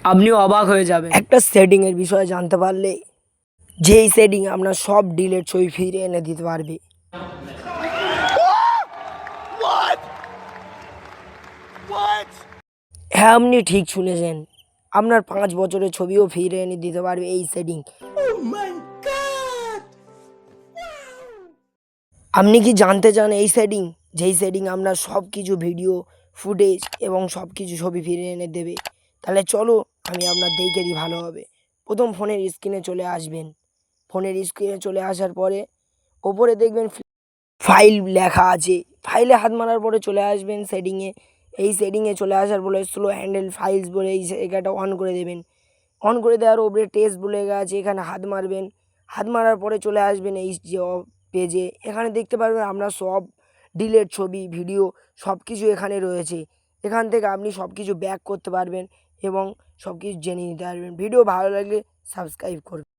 আপনিও অবাক হয়ে যাবেন। একটা সেটিংয়ের বিষয়ে জানতে পারলে যেই সেটিং আপনার সব ডিলেট ছবি ফিরে এনে দিতে পারবে। হ্যাঁ, আপনি ঠিক শুনেছেন, আপনার 5 বছরের ছবিও ফিরে এনে দিতে পারবে এই সেটিং। আপনি কি জানতে চান এই সেটিং, যেই সেটিং আপনার সব কিছু ভিডিও ফুটেজ এবং সব কিছু ছবি ফিরে এনে দেবে? তাহলে চলো আমি আপনার দেখে দিই, ভালো হবে। প্রথম ফোনের স্ক্রিনে চলে আসবেন। ফোনের স্ক্রিনে চলে আসার পরে ওপরে দেখবেন ফাইল লেখা আছে। ফাইলে হাত মারার পরে চলে আসবেন সেটিংয়ে। এই সেটিংয়ে চলে আসার পরে স্লো হ্যান্ডেল ফাইলস বলে এই জায়গাটা অন করে দেবেন। অন করে দেওয়ার উপরে টেস্ট বলে আছে, এখানে হাত মারবেন। হাত মারার পরে চলে আসবেন এই যে পেজে। এখানে দেখতে পারবেন আপনার সব ডিলেট ছবি ভিডিও সব কিছু এখানে রয়েছে। এখান থেকে আপনি সব কিছু ব্যাক করতে পারবেন এবং সব কিছু জেনে নিতে পারবেন। ভিডিও ভালো লাগলে সাবস্ক্রাইব করবেন।